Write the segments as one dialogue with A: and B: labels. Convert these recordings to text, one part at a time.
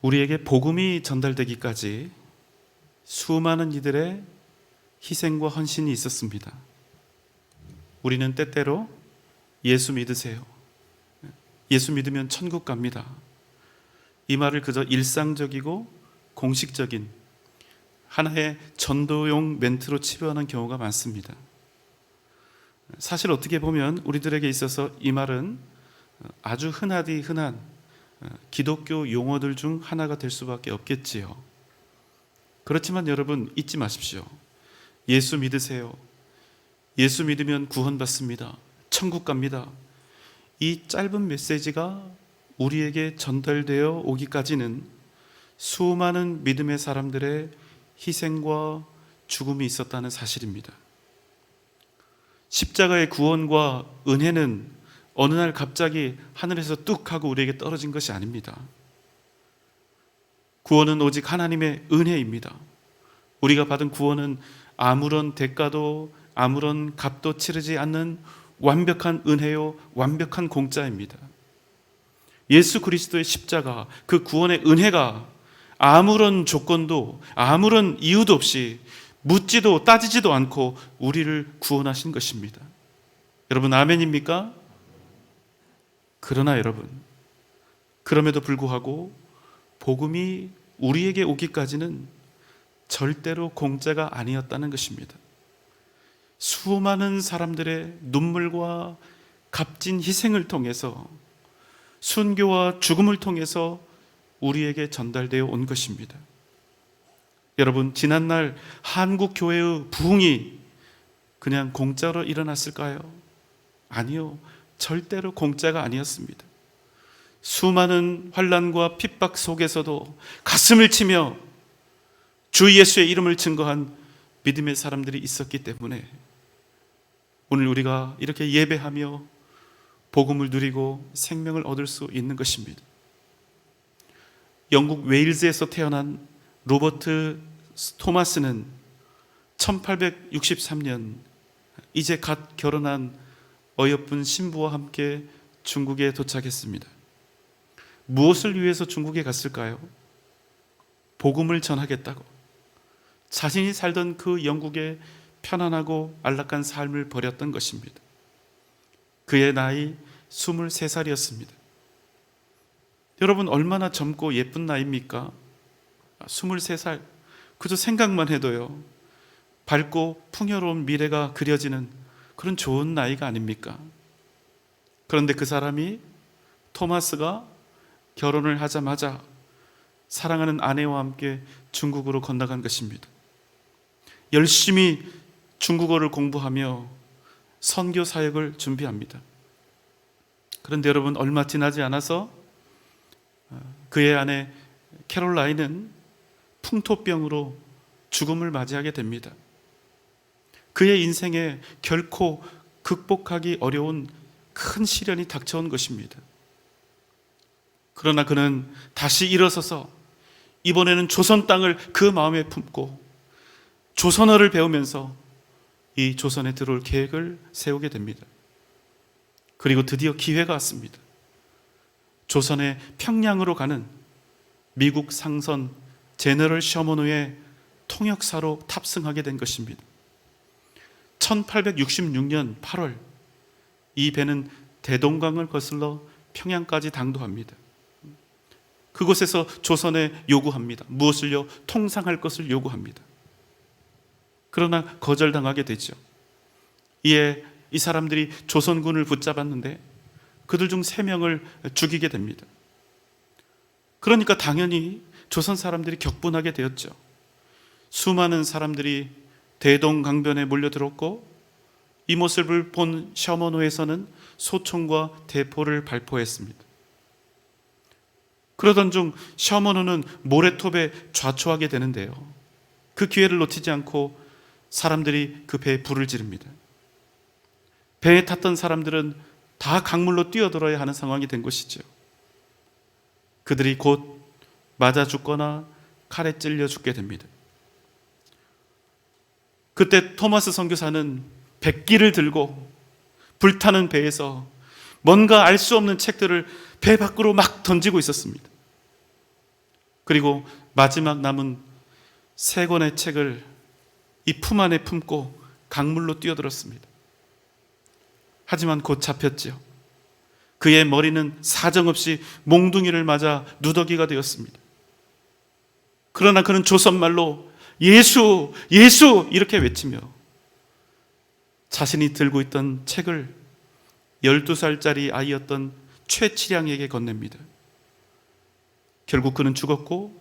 A: 우리에게 복음이 전달되기까지 수많은 이들의 희생과 헌신이 있었습니다. 우리는 때때로 예수 믿으세요, 예수 믿으면 천국 갑니다, 이 말을 그저 일상적이고 공식적인 하나의 전도용 멘트로 치부하는 경우가 많습니다. 사실 어떻게 보면 우리들에게 있어서 이 말은 아주 흔하디 흔한 기독교 용어들 중 하나가 될 수밖에 없겠지요. 그렇지만 여러분, 잊지 마십시오. 예수 믿으세요, 예수 믿으면 구원받습니다, 천국 갑니다, 이 짧은 메시지가 우리에게 전달되어 오기까지는 수많은 믿음의 사람들의 희생과 죽음이 있었다는 사실입니다. 십자가의 구원과 은혜는 어느 날 갑자기 하늘에서 뚝 하고 우리에게 떨어진 것이 아닙니다. 구원은 오직 하나님의 은혜입니다. 우리가 받은 구원은 아무런 대가도 아무런 값도 치르지 않는 완벽한 은혜요, 완벽한 공짜입니다. 예수 그리스도의 십자가, 그 구원의 은혜가 아무런 조건도 아무런 이유도 없이 묻지도 따지지도 않고 우리를 구원하신 것입니다. 여러분, 아멘입니까? 그러나 여러분, 그럼에도 불구하고 복음이 우리에게 오기까지는 절대로 공짜가 아니었다는 것입니다. 수많은 사람들의 눈물과 값진 희생을 통해서, 순교와 죽음을 통해서 우리에게 전달되어 온 것입니다. 여러분, 지난날 한국 교회의 부흥이 그냥 공짜로 일어났을까요? 아니요, 절대로 공짜가 아니었습니다. 수많은 환난과 핍박 속에서도 가슴을 치며 주 예수의 이름을 증거한 믿음의 사람들이 있었기 때문에 오늘 우리가 이렇게 예배하며 복음을 누리고 생명을 얻을 수 있는 것입니다. 영국 웨일즈에서 태어난 로버트 토마스는 1863년 이제 갓 결혼한 어여쁜 신부와 함께 중국에 도착했습니다. 무엇을 위해서 중국에 갔을까요? 복음을 전하겠다고. 자신이 살던 그 영국의 편안하고 안락한 삶을 버렸던 것입니다. 그의 나이 23살이었습니다. 여러분, 얼마나 젊고 예쁜 나이입니까? 23살. 그저 생각만 해도요, 밝고 풍요로운 미래가 그려지는 그런 좋은 나이가 아닙니까? 그런데 그 사람이, 토마스가 결혼을 하자마자 사랑하는 아내와 함께 중국으로 건너간 것입니다. 열심히 중국어를 공부하며 선교 사역을 준비합니다. 그런데 여러분, 얼마 지나지 않아서 그의 아내 캐롤라인은 풍토병으로 죽음을 맞이하게 됩니다. 그의 인생에 결코 극복하기 어려운 큰 시련이 닥쳐온 것입니다. 그러나 그는 다시 일어서서 이번에는 조선 땅을 그 마음에 품고 조선어를 배우면서 이 조선에 들어올 계획을 세우게 됩니다. 그리고 드디어 기회가 왔습니다. 조선의 평양으로 가는 미국 상선 제너럴 셔먼호의 통역사로 탑승하게 된 것입니다. 1866년 8월 이 배는 대동강을 거슬러 평양까지 당도합니다. 그곳에서 조선에 요구합니다. 무엇을요? 통상할 것을 요구합니다. 그러나 거절당하게 되죠. 이에 이 사람들이 조선군을 붙잡았는데 그들 중 3명을 죽이게 됩니다. 그러니까 당연히 조선 사람들이 격분하게 되었죠. 수많은 사람들이 대동강변에 몰려들었고 이 모습을 본 셔먼호에서는 소총과 대포를 발포했습니다. 그러던 중 셔먼호는 모래톱에 좌초하게 되는데요, 그 기회를 놓치지 않고 사람들이 그 배에 불을 지릅니다. 배에 탔던 사람들은 다 강물로 뛰어들어야 하는 상황이 된 것이죠. 그들이 곧 맞아 죽거나 칼에 찔려 죽게 됩니다. 그때 토마스 선교사는 백기를 들고 불타는 배에서 뭔가 알 수 없는 책들을 배 밖으로 막 던지고 있었습니다. 그리고 마지막 남은 3권의 책을 이 품 안에 품고 강물로 뛰어들었습니다. 하지만 곧 잡혔지요. 그의 머리는 사정없이 몽둥이를 맞아 누더기가 되었습니다. 그러나 그는 조선말로 예수, 예수 이렇게 외치며 자신이 들고 있던 책을 12살짜리 아이였던 최치량에게 건넵니다. 결국 그는 죽었고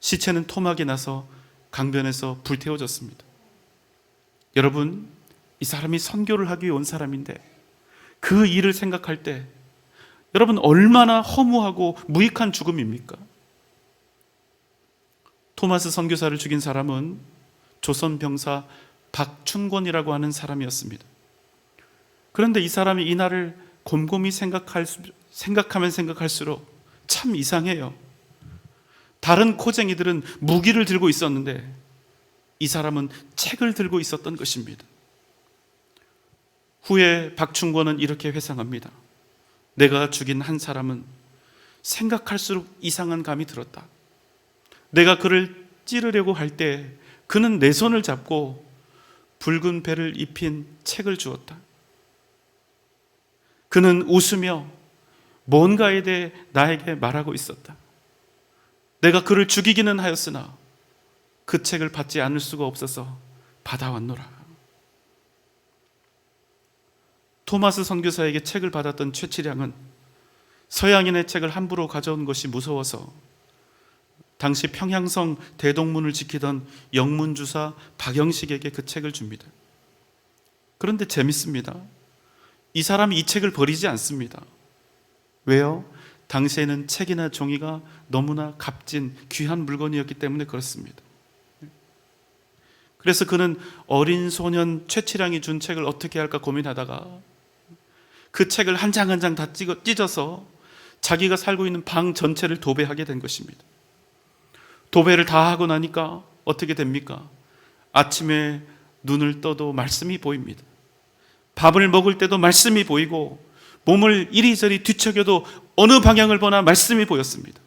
A: 시체는 토막이 나서 강변에서 불태워졌습니다. 여러분, 이 사람이 선교를 하기 위해 온 사람인데 그 일을 생각할 때 여러분 얼마나 허무하고 무익한 죽음입니까? 토마스 선교사를 죽인 사람은 조선 병사 박춘권이라고 하는 사람이었습니다. 그런데 이 사람이 이날을 곰곰이 생각하면 생각할수록 참 이상해요. 다른 코쟁이들은 무기를 들고 있었는데 이 사람은 책을 들고 있었던 것입니다. 후에 박춘권은 이렇게 회상합니다. 내가 죽인 한 사람은 생각할수록 이상한 감이 들었다. 내가 그를 찌르려고 할 때 그는 내 손을 잡고 붉은 배를 입힌 책을 주었다. 그는 웃으며 뭔가에 대해 나에게 말하고 있었다. 내가 그를 죽이기는 하였으나 그 책을 받지 않을 수가 없어서 받아왔노라. 토마스 선교사에게 책을 받았던 최치량은 서양인의 책을 함부로 가져온 것이 무서워서 당시 평양성 대동문을 지키던 영문주사 박영식에게 그 책을 줍니다. 그런데 재밌습니다. 이 사람이 이 책을 버리지 않습니다. 왜요? 당시에는 책이나 종이가 너무나 값진 귀한 물건이었기 때문에 그렇습니다. 그래서 그는 어린 소년 최치량이 준 책을 어떻게 할까 고민하다가 그 책을 한 장 한 장 다 찢어서 자기가 살고 있는 방 전체를 도배하게 된 것입니다. 도배를 다 하고 나니까 어떻게 됩니까? 아침에 눈을 떠도 말씀이 보입니다. 밥을 먹을 때도 말씀이 보이고 몸을 이리저리 뒤척여도 어느 방향을 보나 말씀이 보였습니다.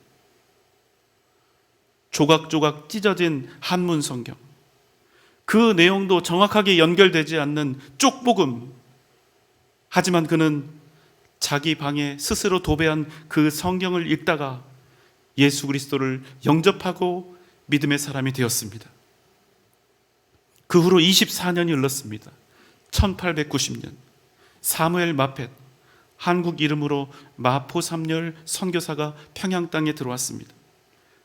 A: 조각조각 찢어진 한문 성경, 그 내용도 정확하게 연결되지 않는 쪽복음. 하지만 그는 자기 방에 스스로 도배한 그 성경을 읽다가 예수 그리스도를 영접하고 믿음의 사람이 되었습니다. 그 후로 24년이 흘렀습니다. 1890년 사무엘 마펫, 한국 이름으로 마포삼열 선교사가 평양 땅에 들어왔습니다.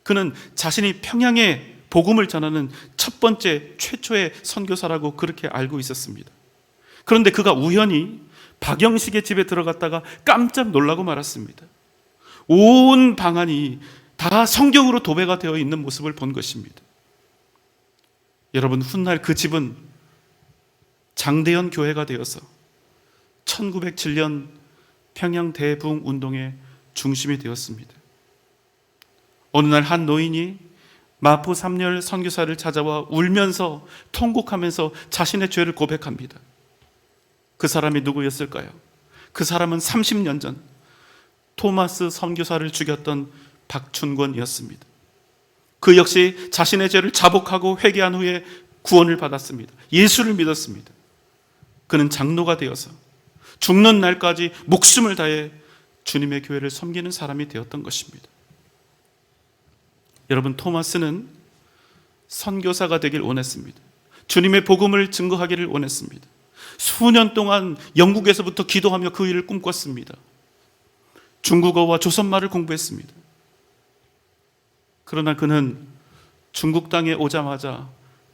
A: 그는 자신이 평양에 복음을 전하는 첫 번째 최초의 선교사라고 그렇게 알고 있었습니다. 그런데 그가 우연히 박영식의 집에 들어갔다가 깜짝 놀라고 말았습니다. 온 방안이 다 성경으로 도배가 되어 있는 모습을 본 것입니다. 여러분, 훗날 그 집은 장대현 교회가 되어서 1907년 평양 대부흥 운동의 중심이 되었습니다. 어느 날 한 노인이 마포 삼열 선교사를 찾아와 울면서 통곡하면서 자신의 죄를 고백합니다. 그 사람이 누구였을까요? 그 사람은 30년 전 토마스 선교사를 죽였던 박춘권이었습니다. 그 역시 자신의 죄를 자복하고 회개한 후에 구원을 받았습니다. 예수를 믿었습니다. 그는 장로가 되어서 죽는 날까지 목숨을 다해 주님의 교회를 섬기는 사람이 되었던 것입니다. 여러분, 토마스는 선교사가 되길 원했습니다. 주님의 복음을 증거하기를 원했습니다. 수년 동안 영국에서부터 기도하며 그 일을 꿈꿨습니다. 중국어와 조선말을 공부했습니다. 그러나 그는 중국 땅에 오자마자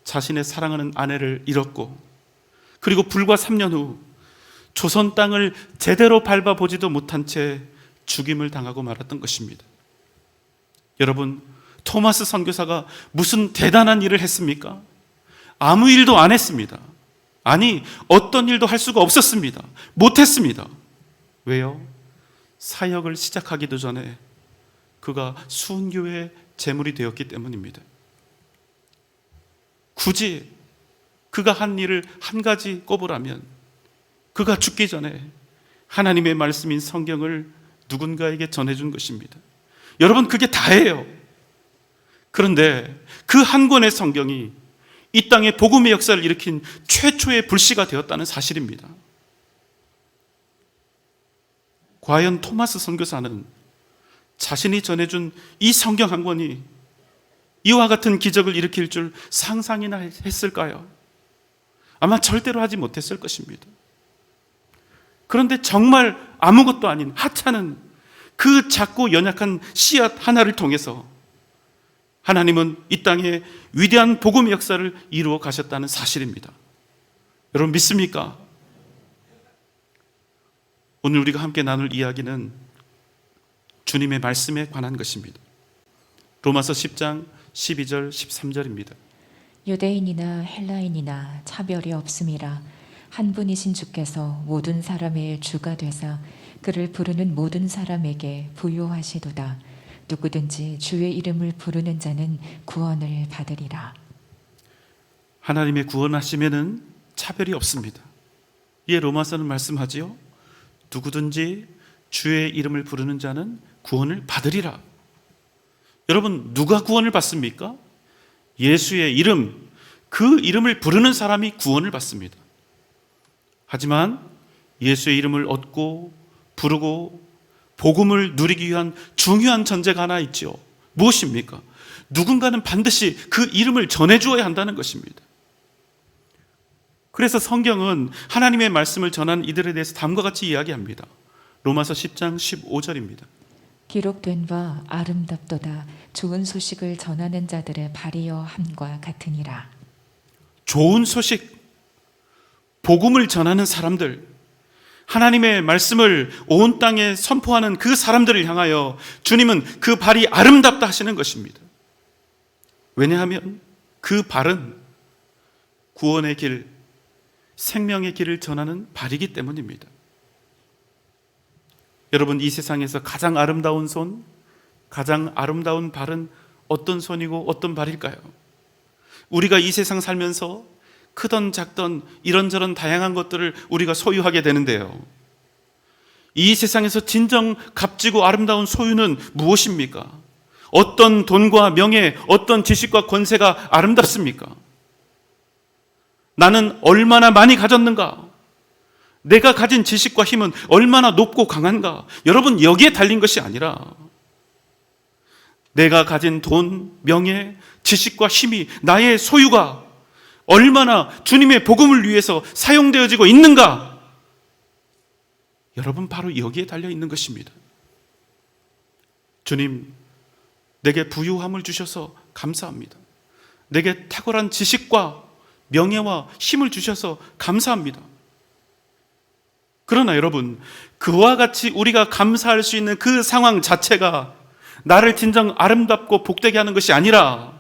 A: 자신의 사랑하는 아내를 잃었고, 그리고 불과 3년 후 조선 땅을 제대로 밟아보지도 못한 채 죽임을 당하고 말았던 것입니다. 여러분, 토마스 선교사가 무슨 대단한 일을 했습니까? 아무 일도 안 했습니다. 아니, 어떤 일도 할 수가 없었습니다. 못했습니다. 왜요? 사역을 시작하기도 전에 그가 순교의 제물이 되었기 때문입니다. 굳이 그가 한 일을 한 가지 꼽으라면 그가 죽기 전에 하나님의 말씀인 성경을 누군가에게 전해준 것입니다. 여러분, 그게 다예요. 그런데 그 한 권의 성경이 이 땅에 복음의 역사를 일으킨 최초의 불씨가 되었다는 사실입니다. 과연 토마스 선교사는 자신이 전해준 이 성경 한 권이 이와 같은 기적을 일으킬 줄 상상이나 했을까요? 아마 절대로 하지 못했을 것입니다. 그런데 정말 아무것도 아닌 하찮은 그 작고 연약한 씨앗 하나를 통해서 하나님은 이 땅에 위대한 복음의 역사를 이루어 가셨다는 사실입니다. 여러분 믿습니까? 오늘 우리가 함께 나눌 이야기는 주님의 말씀에 관한 것입니다. 로마서 10장 12절 13절입니다.
B: 유대인이나 헬라인이나 차별이 없음이라 한 분이신 주께서 모든 사람의 주가 되사 그를 부르는 모든 사람에게 부요하시도다. 누구든지 주의 이름을 부르는 자는 구원을 받으리라.
A: 하나님의 구원하시면은 차별이 없습니다. 이에 로마서는 말씀하지요. 누구든지 주의 이름을 부르는 자는 구원을 받으리라. 여러분 누가 구원을 받습니까? 예수의 이름, 그 이름을 부르는 사람이 구원을 받습니다. 하지만 예수의 이름을 얻고 부르고 복음을 누리기 위한 중요한 전제가 하나 있죠. 무엇입니까? 누군가는 반드시 그 이름을 전해주어야 한다는 것입니다. 그래서 성경은 하나님의 말씀을 전한 이들에 대해서 다음과 같이 이야기합니다. 로마서 10장 15절입니다.
B: 기록된 바 아름답도다. 좋은 소식을 전하는 자들의 발이여 함과 같으니라.
A: 좋은 소식, 복음을 전하는 사람들, 하나님의 말씀을 온 땅에 선포하는 그 사람들을 향하여 주님은 그 발이 아름답다 하시는 것입니다. 왜냐하면 그 발은 구원의 길, 생명의 길을 전하는 발이기 때문입니다. 여러분 이 세상에서 가장 아름다운 손, 가장 아름다운 발은 어떤 손이고 어떤 발일까요? 우리가 이 세상 살면서 크던 작던 이런저런 다양한 것들을 우리가 소유하게 되는데요. 이 세상에서 진정 값지고 아름다운 소유는 무엇입니까? 어떤 돈과 명예, 어떤 지식과 권세가 아름답습니까? 나는 얼마나 많이 가졌는가? 내가 가진 지식과 힘은 얼마나 높고 강한가? 여러분 여기에 달린 것이 아니라 내가 가진 돈, 명예, 지식과 힘이 나의 소유가 얼마나 주님의 복음을 위해서 사용되어지고 있는가? 여러분 바로 여기에 달려 있는 것입니다. 주님, 내게 부유함을 주셔서 감사합니다. 내게 탁월한 지식과 명예와 힘을 주셔서 감사합니다. 그러나 여러분, 그와 같이 우리가 감사할 수 있는 그 상황 자체가 나를 진정 아름답고 복되게 하는 것이 아니라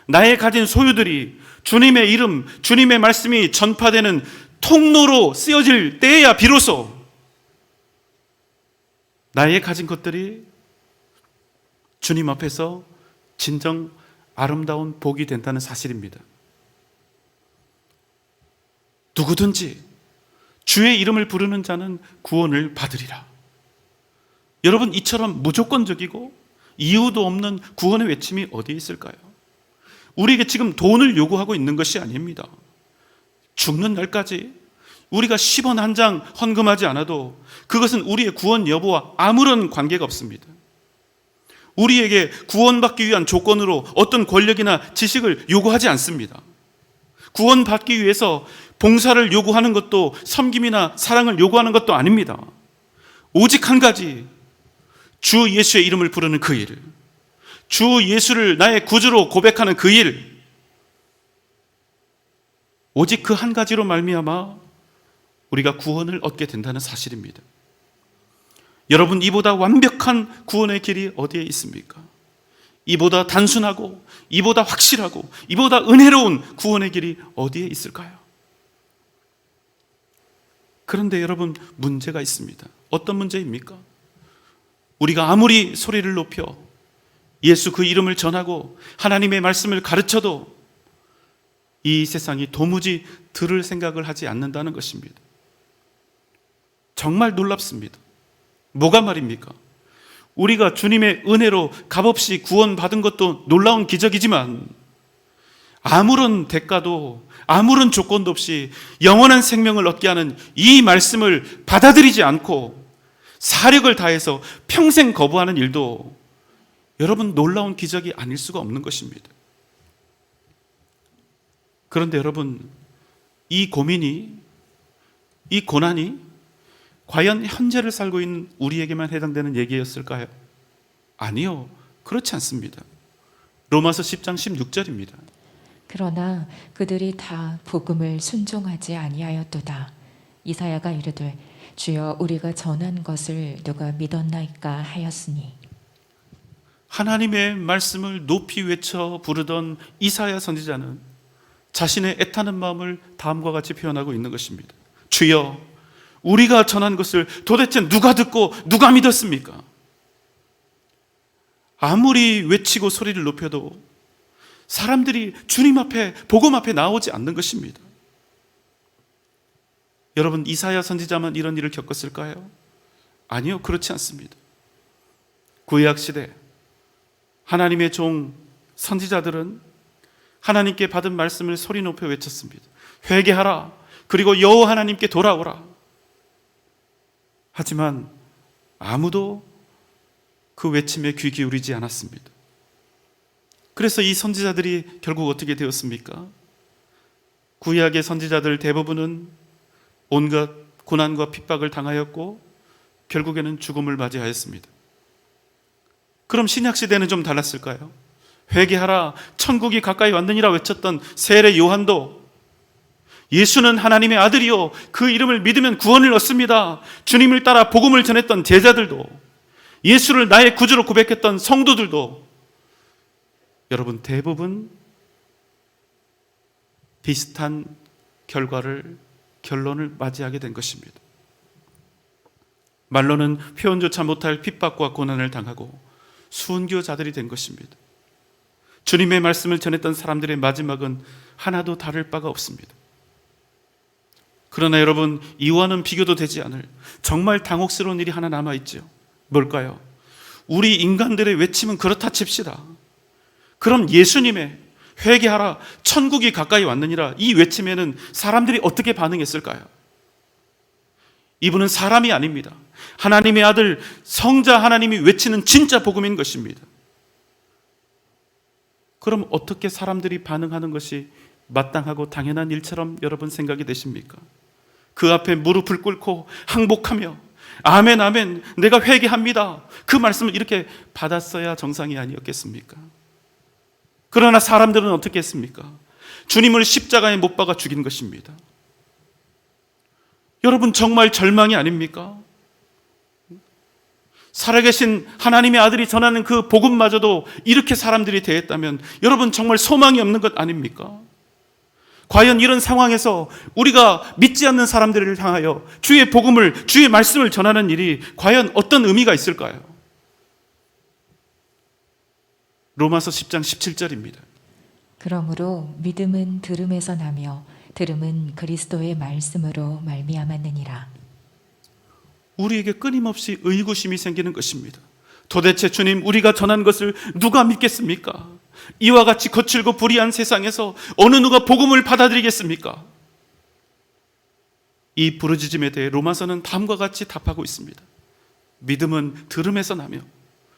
A: 나의 가진 소유들이 주님의 이름, 주님의 말씀이 전파되는 통로로 쓰여질 때에야 비로소 나의 가진 것들이 주님 앞에서 진정 아름다운 복이 된다는 사실입니다. 누구든지 주의 이름을 부르는 자는 구원을 받으리라. 여러분 이처럼 무조건적이고 이유도 없는 구원의 외침이 어디에 있을까요? 우리에게 지금 돈을 요구하고 있는 것이 아닙니다. 죽는 날까지 우리가 10원 한 장 헌금하지 않아도 그것은 우리의 구원 여부와 아무런 관계가 없습니다. 우리에게 구원받기 위한 조건으로 어떤 권력이나 지식을 요구하지 않습니다. 구원받기 위해서 봉사를 요구하는 것도 섬김이나 사랑을 요구하는 것도 아닙니다. 오직 한 가지, 주 예수의 이름을 부르는 그 일, 주 예수를 나의 구주로 고백하는 그 일, 오직 그 한 가지로 말미암아 우리가 구원을 얻게 된다는 사실입니다. 여러분, 이보다 완벽한 구원의 길이 어디에 있습니까? 이보다 단순하고 이보다 확실하고 이보다 은혜로운 구원의 길이 어디에 있을까요? 그런데 여러분, 문제가 있습니다. 어떤 문제입니까? 우리가 아무리 소리를 높여 예수 그 이름을 전하고 하나님의 말씀을 가르쳐도 이 세상이 도무지 들을 생각을 하지 않는다는 것입니다. 정말 놀랍습니다. 뭐가 말입니까? 우리가 주님의 은혜로 값없이 구원받은 것도 놀라운 기적이지만 아무런 대가도 아무런 조건도 없이 영원한 생명을 얻게 하는 이 말씀을 받아들이지 않고 사력을 다해서 평생 거부하는 일도 여러분 놀라운 기적이 아닐 수가 없는 것입니다. 그런데 여러분, 이 고민이, 이 고난이 과연 현재를 살고 있는 우리에게만 해당되는 얘기였을까요? 아니요, 그렇지 않습니다. 로마서 10장 16절입니다.
B: 그러나 그들이 다 복음을 순종하지 아니하였도다. 이사야가 이르되 주여 우리가 전한 것을 누가 믿었나이까 하였으니.
A: 하나님의 말씀을 높이 외쳐 부르던 이사야 선지자는 자신의 애타는 마음을 다음과 같이 표현하고 있는 것입니다. 주여, 우리가 전한 것을 도대체 누가 듣고 누가 믿었습니까? 아무리 외치고 소리를 높여도 사람들이 주님 앞에, 복음 앞에 나오지 않는 것입니다. 여러분, 이사야 선지자만 이런 일을 겪었을까요? 아니요, 그렇지 않습니다. 구약 시대 하나님의 종 선지자들은 하나님께 받은 말씀을 소리 높여 외쳤습니다. 회개하라, 그리고 여호와 하나님께 돌아오라. 하지만 아무도 그 외침에 귀 기울이지 않았습니다. 그래서 이 선지자들이 결국 어떻게 되었습니까? 구약의 선지자들 대부분은 온갖 고난과 핍박을 당하였고 결국에는 죽음을 맞이하였습니다. 그럼 신약 시대는 좀 달랐을까요? 회개하라, 천국이 가까이 왔느니라 외쳤던 세례 요한도 예수는 하나님의 아들이요, 그 이름을 믿으면 구원을 얻습니다, 주님을 따라 복음을 전했던 제자들도, 예수를 나의 구주로 고백했던 성도들도 여러분 대부분 비슷한 결론을 맞이하게 된 것입니다. 말로는 표현조차 못할 핍박과 고난을 당하고 순교자들이 된 것입니다. 주님의 말씀을 전했던 사람들의 마지막은 하나도 다를 바가 없습니다. 그러나 여러분, 이와는 비교도 되지 않을 정말 당혹스러운 일이 하나 남아있죠. 뭘까요? 우리 인간들의 외침은 그렇다 칩시다. 그럼 예수님의 회개하라, 천국이 가까이 왔느니라 이 외침에는 사람들이 어떻게 반응했을까요? 이분은 사람이 아닙니다. 하나님의 아들 성자 하나님이 외치는 진짜 복음인 것입니다. 그럼 어떻게 사람들이 반응하는 것이 마땅하고 당연한 일처럼 여러분 생각이 되십니까? 그 앞에 무릎을 꿇고 항복하며 아멘 아멘 내가 회개합니다, 그 말씀을 이렇게 받았어야 정상이 아니었겠습니까? 그러나 사람들은 어떻게 했습니까? 주님을 십자가에 못 박아 죽인 것입니다. 여러분, 정말 절망이 아닙니까? 살아계신 하나님의 아들이 전하는 그 복음마저도 이렇게 사람들이 대했다면 여러분 정말 소망이 없는 것 아닙니까? 과연 이런 상황에서 우리가 믿지 않는 사람들을 향하여 주의 복음을, 주의 말씀을 전하는 일이 과연 어떤 의미가 있을까요? 로마서 10장 17절입니다.
B: 그러므로 믿음은 들음에서 나며 들음은 그리스도의 말씀으로 말미암았느니라.
A: 우리에게 끊임없이 의구심이 생기는 것입니다. 도대체 주님, 우리가 전한 것을 누가 믿겠습니까? 이와 같이 거칠고 불의한 세상에서 어느 누가 복음을 받아들이겠습니까? 이 부르짖음에 대해 로마서는 다음과 같이 답하고 있습니다. 믿음은 들음에서 나며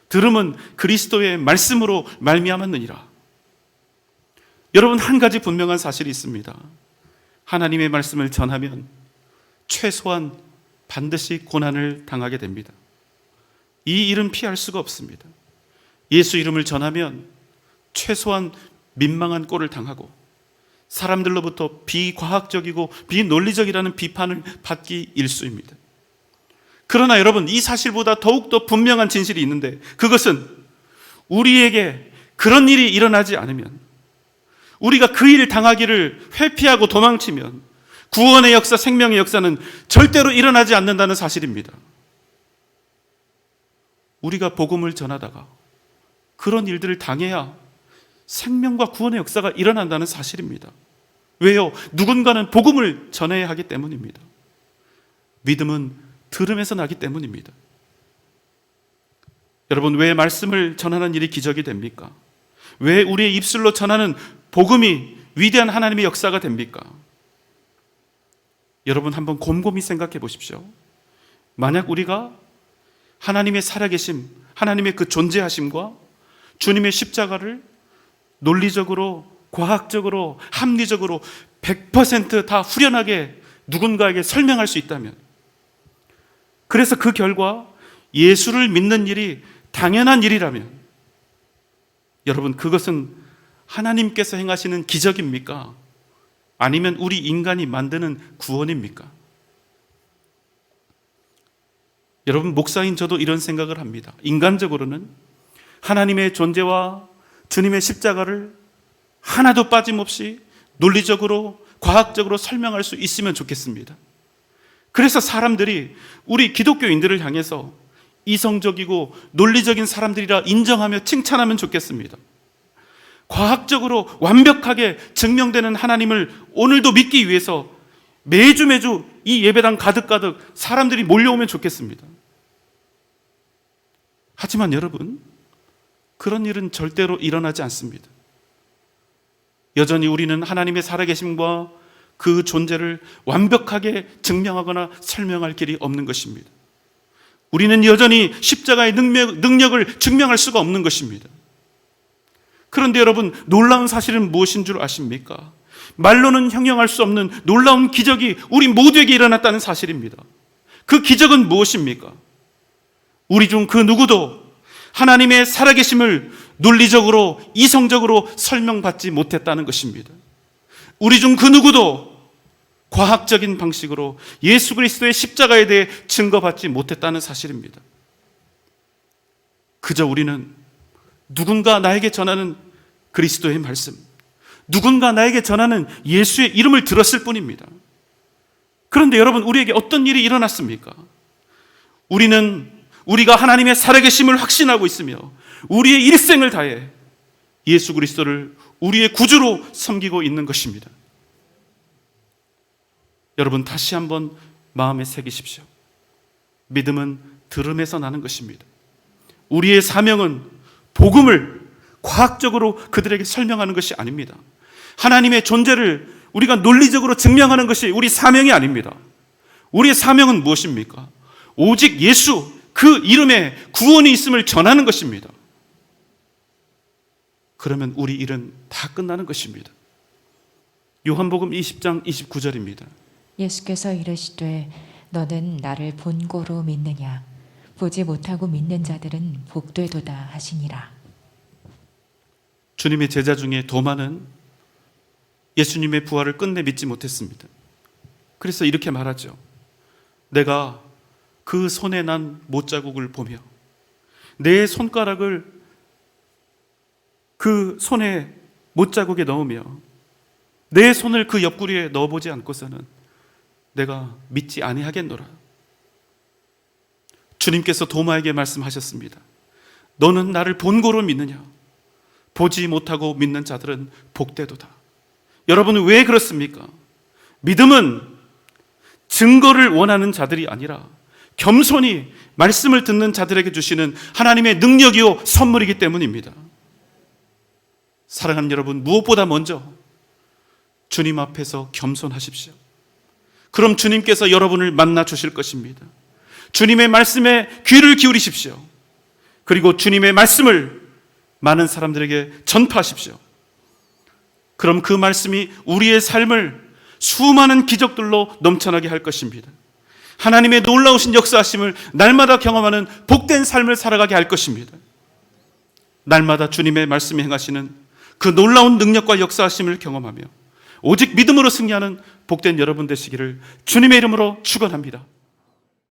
A: 들음은 그리스도의 말씀으로 말미암았느니라. 여러분, 한 가지 분명한 사실이 있습니다. 하나님의 말씀을 전하면 최소한 반드시 고난을 당하게 됩니다. 이 일은 피할 수가 없습니다. 예수 이름을 전하면 최소한 민망한 꼴을 당하고 사람들로부터 비과학적이고 비논리적이라는 비판을 받기 일쑤입니다. 그러나 여러분, 이 사실보다 더욱더 분명한 진실이 있는데 그것은 우리에게 그런 일이 일어나지 않으면, 우리가 그 일을 당하기를 회피하고 도망치면 구원의 역사, 생명의 역사는 절대로 일어나지 않는다는 사실입니다. 우리가 복음을 전하다가 그런 일들을 당해야 생명과 구원의 역사가 일어난다는 사실입니다. 왜요? 누군가는 복음을 전해야 하기 때문입니다. 믿음은 들음에서 나기 때문입니다. 여러분, 왜 말씀을 전하는 일이 기적이 됩니까? 왜 우리의 입술로 전하는 복음이 위대한 하나님의 역사가 됩니까? 여러분, 한번 곰곰이 생각해 보십시오. 만약 우리가 하나님의 살아계심, 하나님의 그 존재하심과 주님의 십자가를 논리적으로, 과학적으로, 합리적으로 100%다 후련하게 누군가에게 설명할 수 있다면, 그래서 그 결과 예수를 믿는 일이 당연한 일이라면, 여러분, 그것은 하나님께서 행하시는 기적입니까? 아니면 우리 인간이 만드는 구원입니까? 여러분, 목사인 저도 이런 생각을 합니다. 인간적으로는 하나님의 존재와 주님의 십자가를 하나도 빠짐없이 논리적으로, 과학적으로 설명할 수 있으면 좋겠습니다. 그래서 사람들이 우리 기독교인들을 향해서 이성적이고 논리적인 사람들이라 인정하며 칭찬하면 좋겠습니다. 과학적으로 완벽하게 증명되는 하나님을 오늘도 믿기 위해서 매주 이 예배당 가득 사람들이 몰려오면 좋겠습니다. 하지만 여러분, 그런 일은 절대로 일어나지 않습니다. 여전히 우리는 하나님의 살아계심과 그 존재를 완벽하게 증명하거나 설명할 길이 없는 것입니다. 우리는 여전히 십자가의 능력을 증명할 수가 없는 것입니다. 그런데 여러분, 놀라운 사실은 무엇인 줄 아십니까? 말로는 형용할 수 없는 놀라운 기적이 우리 모두에게 일어났다는 사실입니다. 그 기적은 무엇입니까? 우리 중 그 누구도 하나님의 살아계심을 논리적으로, 이성적으로 설명받지 못했다는 것입니다. 우리 중 그 누구도 과학적인 방식으로 예수 그리스도의 십자가에 대해 증거받지 못했다는 사실입니다. 그저 우리는 누군가 나에게 전하는 그리스도의 말씀, 누군가 나에게 전하는 예수의 이름을 들었을 뿐입니다. 그런데 여러분, 우리에게 어떤 일이 일어났습니까? 우리가 하나님의 살아계심을 확신하고 있으며 우리의 일생을 다해 예수 그리스도를 우리의 구주로 섬기고 있는 것입니다. 여러분, 다시 한번 마음에 새기십시오. 믿음은 들음에서 나는 것입니다. 우리의 사명은 복음을 과학적으로 그들에게 설명하는 것이 아닙니다. 하나님의 존재를 우리가 논리적으로 증명하는 것이 우리 사명이 아닙니다. 우리의 사명은 무엇입니까? 오직 예수, 그 이름에 구원이 있음을 전하는 것입니다. 그러면 우리 일은 다 끝나는 것입니다. 요한복음 20장 29절입니다.
B: 예수께서 이르시되 너는 나를 본고로 믿느냐? 보지 못하고 믿는 자들은 복되도다 하시니라.
A: 주님의 제자 중에 도마는 예수님의 부활을 끝내 믿지 못했습니다. 그래서 이렇게 말하죠. 내가 그 손에 난 못자국을 보며 내 손가락을 그 손에 못자국에 넣으며 내 손을 그 옆구리에 넣어보지 않고서는 내가 믿지 아니하겠노라. 주님께서 도마에게 말씀하셨습니다. 너는 나를 본고로 믿느냐? 보지 못하고 믿는 자들은 복되도다. 여러분, 왜 그렇습니까? 믿음은 증거를 원하는 자들이 아니라 겸손히 말씀을 듣는 자들에게 주시는 하나님의 능력이요 선물이기 때문입니다. 사랑하는 여러분, 무엇보다 먼저 주님 앞에서 겸손하십시오. 그럼 주님께서 여러분을 만나 주실 것입니다. 주님의 말씀에 귀를 기울이십시오. 그리고 주님의 말씀을 많은 사람들에게 전파하십시오. 그럼 그 말씀이 우리의 삶을 수많은 기적들로 넘쳐나게 할 것입니다. 하나님의 놀라우신 역사하심을 날마다 경험하는 복된 삶을 살아가게 할 것입니다. 날마다 주님의 말씀이 행하시는 그 놀라운 능력과 역사하심을 경험하며 오직 믿음으로 승리하는 복된 여러분 되시기를 주님의 이름으로 축원합니다.